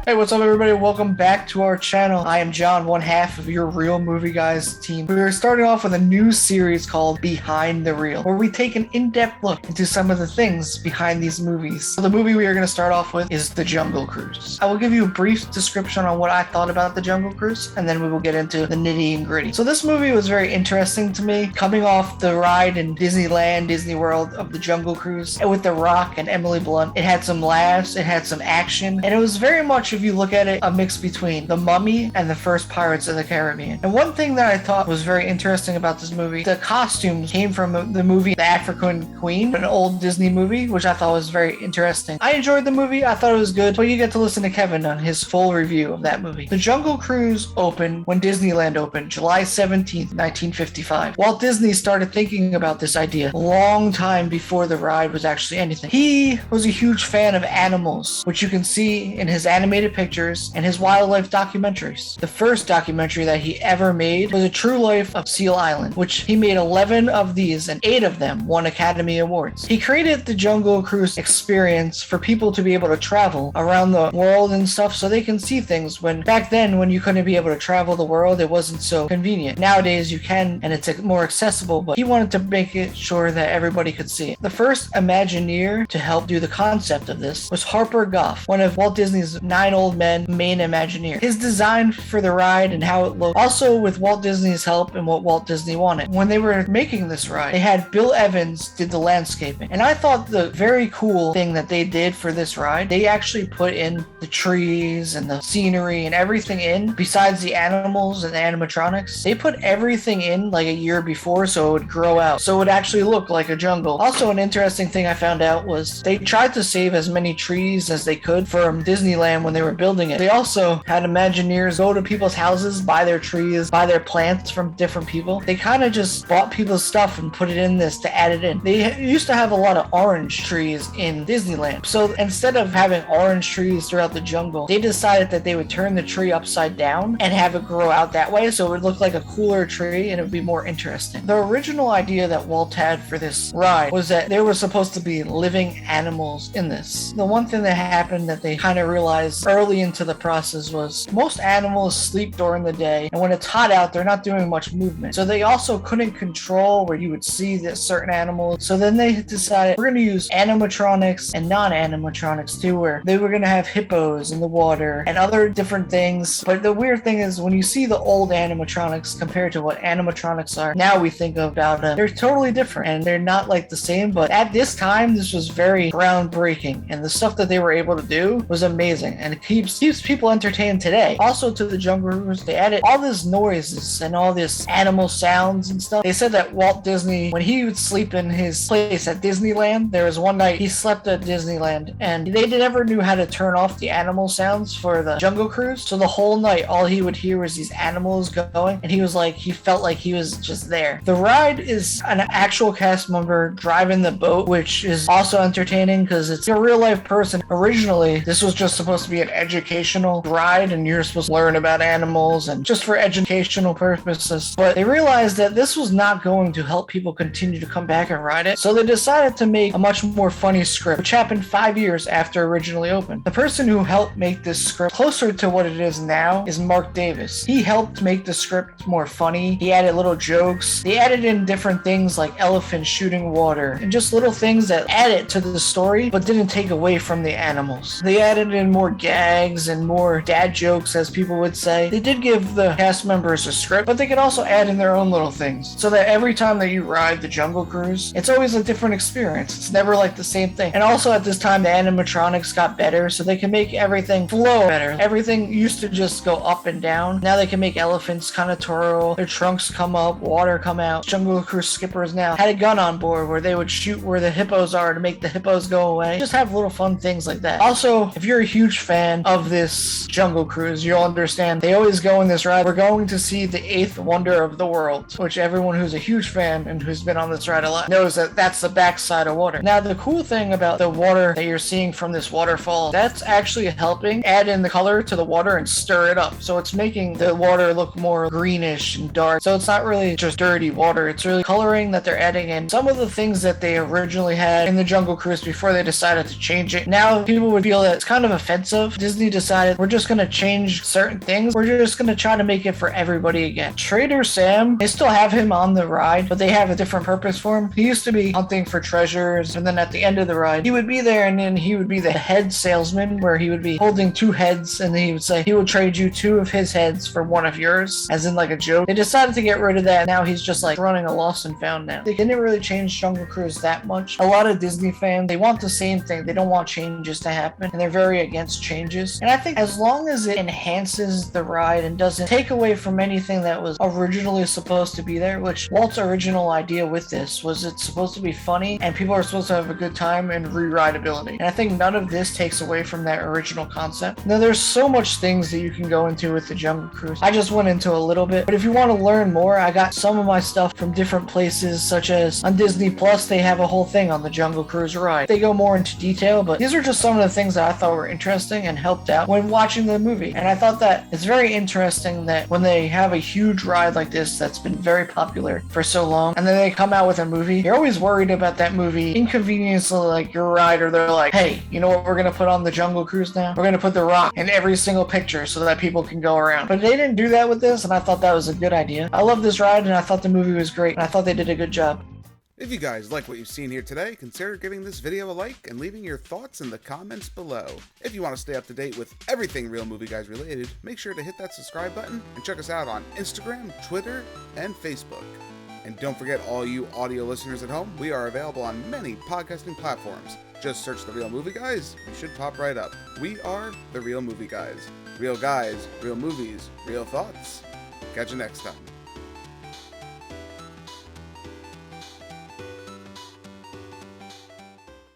Hey, what's up, everybody? Welcome back to our channel. I am John, one half of your Real Movie Guys team. We are starting off with a new series called Behind the Reel, where we take an in-depth look into some of the things behind these movies. So the movie we are going to start off with is The Jungle Cruise. I will give you a brief description on what I thought about The Jungle Cruise, and then we will get into the nitty and gritty. So this movie was very interesting to me, coming off the ride in Disneyland, Disney World of The Jungle Cruise, and with The Rock and Emily Blunt. It had some laughs, it had some action, and it was very much, if you look at it, a mix between The Mummy and the first Pirates of the Caribbean. And one thing that I thought was very interesting about this movie, the costumes came from the movie The African Queen, an old Disney movie, which I thought was very interesting. I enjoyed the movie, I thought it was good, but you get to listen to Kevin on his full review of that movie. The Jungle Cruise opened when Disneyland opened, July 17th, 1955. Walt Disney started thinking about this idea a long time before the ride was actually anything. He was a huge fan of animals, which you can see in his animated pictures and his wildlife documentaries. The first documentary that he ever made was A True Life of Seal Island, which he made 11 of these, and 8 of them won Academy Awards. He created the Jungle Cruise experience for people to be able to travel around the world and stuff so they can see things, when back then, when you couldn't be able to travel the world, it wasn't so convenient. Nowadays you can, and it's more accessible, but he wanted to make it sure that everybody could see it. The first Imagineer to help do the concept of this was Harper Goff, one of Walt Disney's 9 old men main Imagineer. His design for the ride and how it looked, also with Walt Disney's help and what Walt Disney wanted. When they were making this ride, they had Bill Evans did the landscaping. And I thought the very cool thing that they did for this ride, they actually put in the trees and the scenery and everything in, besides the animals and the animatronics. They put everything in like a year before so it would grow out, so it would actually look like a jungle. Also, an interesting thing I found out was they tried to save as many trees as they could from Disneyland when they were building it. They also had Imagineers go to people's houses, buy their trees, buy their plants from different people. They kind of just bought people's stuff and put it in this to add it in. They used to have a lot of orange trees in Disneyland. So instead of having orange trees throughout the jungle, they decided that they would turn the tree upside down and have it grow out that way, so it would look like a cooler tree and it would be more interesting. The original idea that Walt had for this ride was that there were supposed to be living animals in this. The one thing that happened that they kind of realized early into the process was most animals sleep during the day, and when it's hot out, they're not doing much movement. So they also couldn't control where you would see that certain animals. So then they decided we're going to use animatronics and non-animatronics too, where they were going to have hippos in the water and other different things. But the weird thing is, when you see the old animatronics compared to what animatronics are now, we think about them, they're totally different and they're not like the same. But at this time, this was very groundbreaking, and the stuff that they were able to do was amazing, and it keeps people entertained today. Also, to the Jungle Cruise, they added all these noises and all this animal sounds and stuff. They said that Walt Disney, when he would sleep in his place at Disneyland, there was one night he slept at Disneyland and they never knew how to turn off the animal sounds for the Jungle Cruise. So the whole night, all he would hear was these animals going, and he felt like he was just there. The ride is an actual cast member driving the boat, which is also entertaining because it's a real life person. Originally, this was just supposed to be an educational ride and you're supposed to learn about animals and just for educational purposes, but they realized that this was not going to help people continue to come back and ride it, so they decided to make a much more funny script, which happened 5 years after originally opened. The person who helped make this script closer to what it is now is Mark Davis. He helped make the script more funny. He added little jokes. They added in different things like elephants shooting water and just little things that added to the story but didn't take away from the animals. They added in more gags and more dad jokes, as people would say. They did give the cast members a script, but they could also add in their own little things, so that every time that you ride the Jungle Cruise, it's always a different experience. It's never like the same thing. And also at this time, the animatronics got better, so they can make everything flow better. Everything used to just go up and down. Now they can make elephants kind of twirl, their trunks come up, water come out. Jungle Cruise skippers now had a gun on board where they would shoot where the hippos are to make the hippos go away. Just have little fun things like that. Also, if you're a huge fan of this Jungle Cruise, you'll understand they always go in this ride. We're going to see the 8th wonder of the world, which everyone who's a huge fan and who's been on this ride a lot knows that that's the backside of water. Now, the cool thing about the water that you're seeing from this waterfall, that's actually helping add in the color to the water and stir it up. So it's making the water look more greenish and dark. So it's not really just dirty water. It's really coloring that they're adding in. Some of the things that they originally had in the Jungle Cruise before they decided to change it, now people would feel that it's kind of offensive Disney decided we're just going to change certain things. We're just going to try to make it for everybody again. Trader Sam, they still have him on the ride, but they have a different purpose for him. He used to be hunting for treasures, and then at the end of the ride, he would be there, and then he would be the head salesman, where he would be holding 2 heads, and then he would say he would trade you 2 of his heads for 1 of yours, as in like a joke. They decided to get rid of that. Now he's just like running a lost and found now. They didn't really change Jungle Cruise that much. A lot of Disney fans, they want the same thing. They don't want changes to happen, and they're very against changes. And I think as long as it enhances the ride and doesn't take away from anything that was originally supposed to be there, which Walt's original idea with this was it's supposed to be funny and people are supposed to have a good time and re-rideability. And I think none of this takes away from that original concept. Now, there's so much things that you can go into with the Jungle Cruise. I just went into a little bit, but if you want to learn more, I got some of my stuff from different places, such as on Disney Plus, they have a whole thing on the Jungle Cruise ride. They go more into detail, but these are just some of the things that I thought were interesting and helped out when watching the movie. And I thought that it's very interesting that when they have a huge ride like this that's been very popular for so long, and then they come out with a movie, you're always worried about that movie inconveniencing like your ride, or they're like, hey, you know what we're gonna put on the Jungle Cruise now? We're gonna put The Rock in every single picture so that people can go around. But they didn't do that with this, and I thought that was a good idea. I love this ride, and I thought the movie was great, and I thought they did a good job. If you guys like what you've seen here today, consider giving this video a like and leaving your thoughts in the comments below. If you want to stay up to date with everything Real Movie Guys related, make sure to hit that subscribe button and check us out on Instagram, Twitter, and Facebook. And don't forget, all you audio listeners at home, we are available on many podcasting platforms. Just search The Real Movie Guys, you should pop right up. We are The Real Movie Guys. Real guys, real movies, real thoughts. Catch you next time.